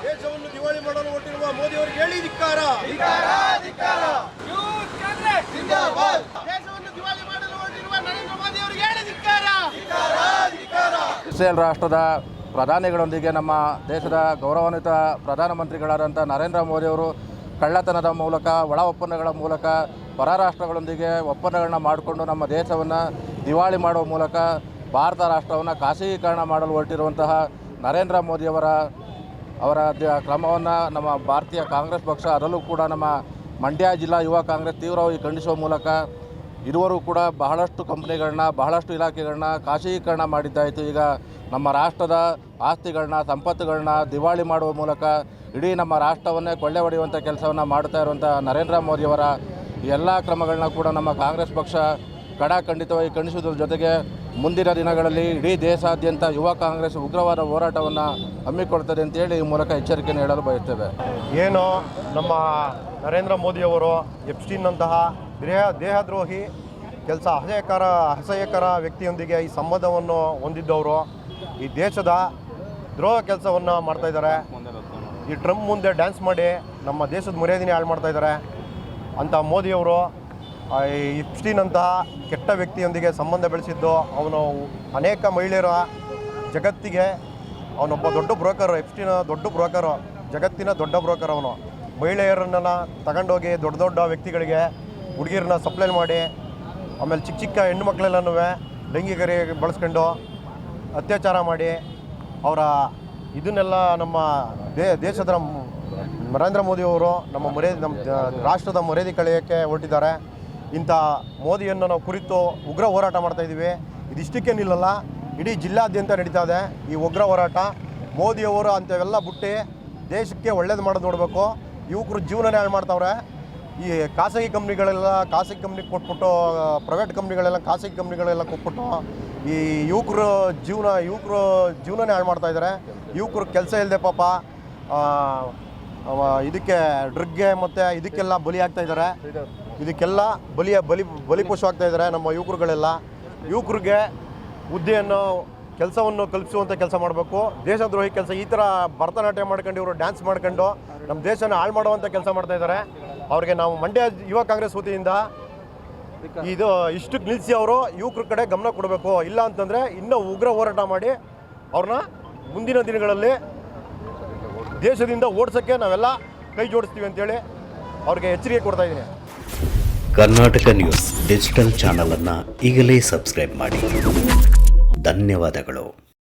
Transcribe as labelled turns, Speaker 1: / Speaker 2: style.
Speaker 1: ದೇಶವನ್ನು ದಿವಾಳಿ ಮಾಡಲು ಹೊರಟಿರುವ ಮೋದಿ ಅವರಿಗೆ ಹೇಳಿ ಧಿಕ್ಕಾರ. ದೇಶವನ್ನು ದಿವಾಳಿ ಮಾಡಲು ಹೊರಟಿರುವ ನರೇಂದ್ರ ಮೋದಿ ಅವರಿಗೆ ಹೇಳಿ ಧಿಕ್ಕಾರ.
Speaker 2: ಇಸ್ರೇಲ್ ರಾಷ್ಟ್ರದ ಪ್ರಧಾನಿಗಳೊಂದಿಗೆ ನಮ್ಮ ದೇಶದ ಗೌರವಾನ್ವಿತ ಪ್ರಧಾನಮಂತ್ರಿಗಳಾದಂಥ ನರೇಂದ್ರ ಮೋದಿಯವರು ಕಳ್ಳತನದ ಮೂಲಕ ಒಳ ಒಪ್ಪಂದಗಳ ಮೂಲಕ ಹೊರ ರಾಷ್ಟ್ರಗಳೊಂದಿಗೆ ಒಪ್ಪಂದಗಳನ್ನ ಮಾಡಿಕೊಂಡು ನಮ್ಮ ದೇಶವನ್ನು ದಿವಾಳಿ ಮಾಡುವ ಮೂಲಕ ಭಾರತ ರಾಷ್ಟ್ರವನ್ನು ಖಾಸಗೀಕರಣ ಮಾಡಲು ಹೊರಟಿರುವಂತಹ ನರೇಂದ್ರ ಮೋದಿಯವರ ಕ್ರಮವನ್ನು ನಮ್ಮ ಭಾರತೀಯ ಕಾಂಗ್ರೆಸ್ ಪಕ್ಷ ಅದರಲ್ಲೂ ಕೂಡ ನಮ್ಮ ಮಂಡ್ಯ ಜಿಲ್ಲಾ ಯುವ ಕಾಂಗ್ರೆಸ್ ತೀವ್ರವಾಗಿ ಖಂಡಿಸುವ ಮೂಲಕ ಇದುವರೆಗೂ ಕೂಡ ಬಹಳಷ್ಟು ಕಂಪ್ನಿಗಳನ್ನ ಬಹಳಷ್ಟು ಇಲಾಖೆಗಳನ್ನ ಖಾಸಗೀಕರಣ ಮಾಡಿದ್ದಾಯಿತು. ಈಗ ನಮ್ಮ ರಾಷ್ಟ್ರದ ಆಸ್ತಿಗಳನ್ನ ಸಂಪತ್ತುಗಳನ್ನ ದಿವಾಳಿ ಮಾಡುವ ಮೂಲಕ ಇಡೀ ನಮ್ಮ ರಾಷ್ಟ್ರವನ್ನೇ ಕೊಳ್ಳೆ ಹೊಡೆಯುವಂಥ ಕೆಲಸವನ್ನು ಮಾಡ್ತಾ ಇರುವಂಥ ನರೇಂದ್ರ ಮೋದಿಯವರ ಎಲ್ಲ ಕ್ರಮಗಳನ್ನ ಕೂಡ ನಮ್ಮ ಕಾಂಗ್ರೆಸ್ ಪಕ್ಷ ಖಂಡಿತವಾಗಿ ಖಂಡಿಸುವುದರ ಜೊತೆಗೆ ಮುಂದಿನ ದಿನಗಳಲ್ಲಿ ಇಡೀ ದೇಶಾದ್ಯಂತ ಯುವ ಕಾಂಗ್ರೆಸ್ ಉಗ್ರವಾದ ಹೋರಾಟವನ್ನು ಹಮ್ಮಿಕೊಳ್ತದೆ ಅಂತೇಳಿ ಈ ಮೂಲಕ ಎಚ್ಚರಿಕೆಯನ್ನು ಹೇಳಲು ಬಯಸ್ತೇವೆ.
Speaker 3: ಏನು ನಮ್ಮ ನರೇಂದ್ರ ಮೋದಿಯವರು ಎಪ್ಸ್ಟೀನ್ನಂತಹ ದೇಹದ್ರೋಹಿ ಅಸಹ್ಯಕರ ವ್ಯಕ್ತಿಯೊಂದಿಗೆ ಈ ಸಂಬಂಧವನ್ನು ಹೊಂದಿದ್ದವರು ಈ ದೇಶದ ದ್ರೋಹ ಕೆಲಸವನ್ನು ಮಾಡ್ತಾಯಿದ್ದಾರೆ. ಈ ಟ್ರಂಪ್ ಮುಂದೆ ಡ್ಯಾನ್ಸ್ ಮಾಡಿ ನಮ್ಮ ದೇಶದ ಮರ್ಯಾದೆನೇ ಹಾಳು ಮಾಡ್ತಾಯಿದ್ದಾರೆ ಅಂತ ಮೋದಿಯವರು ಎಪ್ಸ್ಟೀನ್ನಂತಹ ಕೆಟ್ಟ ವ್ಯಕ್ತಿಯೊಂದಿಗೆ ಸಂಬಂಧ ಬೆಳೆಸಿದ್ದು ಅವನು ಅನೇಕ ಮಹಿಳೆಯರ ಜಗತ್ತಿಗೆ ಅವನೊಬ್ಬ ದೊಡ್ಡ ಬ್ರೋಕರ್. ಎಪ್ಸ್ಟೀನ್ ದೊಡ್ಡ ಬ್ರೋಕರು, ಜಗತ್ತಿನ ದೊಡ್ಡ ಬ್ರೋಕರ್. ಅವನು ಮಹಿಳೆಯರನ್ನೆಲ್ಲ ತಗೊಂಡೋಗಿ ದೊಡ್ಡ ವ್ಯಕ್ತಿಗಳಿಗೆ ಹುಡುಗಿರನ್ನ ಸಪ್ಲೈ ಮಾಡಿ ಆಮೇಲೆ ಚಿಕ್ಕ ಹೆಣ್ಣು ಮಕ್ಕಳೆಲ್ಲನೂ ಲೈಂಗಿಕರಿ ಬಳಸ್ಕೊಂಡು ಅತ್ಯಾಚಾರ ಮಾಡಿ ಅವರ ಇದನ್ನೆಲ್ಲ ನಮ್ಮ ದೇಶದ ನರೇಂದ್ರ ಮೋದಿಯವರು ನಮ್ಮ ರಾಷ್ಟ್ರದ ಮರ್ಯಾದೆ ಕಳೆಯೋಕ್ಕೆ ಹೊರಟಿದ್ದಾರೆ. ಇಂಥ ಮೋದಿಯನ್ನು ನಾವು ಕುರಿತು ಉಗ್ರ ಹೋರಾಟ ಮಾಡ್ತಾಯಿದ್ದೀವಿ. ಇದಿಷ್ಟಕ್ಕೆ ನಿಲ್ಲಲ್ಲ, ಇಡೀ ಜಿಲ್ಲಾದ್ಯಂತ ನಡೀತಾ ಇದೆ ಈ ಉಗ್ರ ಹೋರಾಟ. ಮೋದಿಯವರು ಅಂಥವೆಲ್ಲ ಬಿಟ್ಟು ದೇಶಕ್ಕೆ ಒಳ್ಳೇದು ಮಾಡೋದು ನೋಡಬೇಕು. ಯುವಕರು ಜೀವನನೇ ಹಾಳು ಮಾಡ್ತಾವ್ರೆ. ಈ ಖಾಸಗಿ ಕಂಪ್ನಿ ಕೊಟ್ಬಿಟ್ಟು ಪ್ರೈವೇಟ್ ಕಂಪ್ನಿಗಳೆಲ್ಲ ಖಾಸಗಿ ಕಂಪ್ನಿಗಳೆಲ್ಲ ಕೊಟ್ಬಿಟ್ಟು ಈ ಯುವಕರು ಜೀವನನೇ ಹಾಳು ಮಾಡ್ತಾಯಿದ್ದಾರೆ. ಯುವಕರು ಕೆಲಸ ಇಲ್ಲದೆ ಪಾಪ ಇದಕ್ಕೆ ಡ್ರಗ್ಗೆ ಮತ್ತು ಇದಕ್ಕೆಲ್ಲ ಬಲಿ ಆಗ್ತಾಯಿದ್ದಾರೆ. ಇದಕ್ಕೆಲ್ಲ ಬಲಿಪಶು ಆಗ್ತಾಯಿದ್ದಾರೆ ನಮ್ಮ ಯುವಕರುಗಳೆಲ್ಲ. ಯುವಕರಿಗೆ ಹುದ್ದೆಯನ್ನು ಕೆಲಸವನ್ನು ಕಲ್ಪಿಸುವಂಥ ಕೆಲಸ ಮಾಡಬೇಕು. ದೇಶದ್ರೋಹಿ ಕೆಲಸ ಈ ಥರ ಭರತನಾಟ್ಯ ಮಾಡ್ಕೊಂಡು ಇವರು ಡ್ಯಾನ್ಸ್ ಮಾಡ್ಕೊಂಡು ನಮ್ಮ ದೇಶನ ಹಾಳು ಮಾಡುವಂಥ ಕೆಲಸ ಮಾಡ್ತಾಯಿದ್ದಾರೆ. ಅವ್ರಿಗೆ ನಾವು ಮಂಡ್ಯ ಯುವ ಕಾಂಗ್ರೆಸ್ ವತಿಯಿಂದ ಇಷ್ಟಕ್ಕೆ ನಿಲ್ಲಿಸಿ ಅವರು ಯುವಕರ ಕಡೆ ಗಮನ ಕೊಡಬೇಕು. ಇಲ್ಲ ಅಂತಂದರೆ ಇನ್ನೂ ಉಗ್ರ ಹೋರಾಟ ಮಾಡಿ ಅವ್ರನ್ನ ಮುಂದಿನ ದಿನಗಳಲ್ಲಿ ದೇಶದಿಂದ ಓಡಿಸೋಕ್ಕೆ ನಾವೆಲ್ಲ ಕೈ ಜೋಡಿಸ್ತೀವಿ ಅಂತೇಳಿ ಅವ್ರಿಗೆ ಎಚ್ಚರಿಕೆ ಕೊಡ್ತಾ ಇದ್ದೀನಿ.
Speaker 4: ಕರ್ನಾಟಕ ನ್ಯೂಸ್ ಡಿಜಿಟಲ್ ಚಾನಲನ್ನು ಈಗಲೇ ಸಬ್ಸ್ಕ್ರೈಬ್ ಮಾಡಿ. ಧನ್ಯವಾದಗಳು.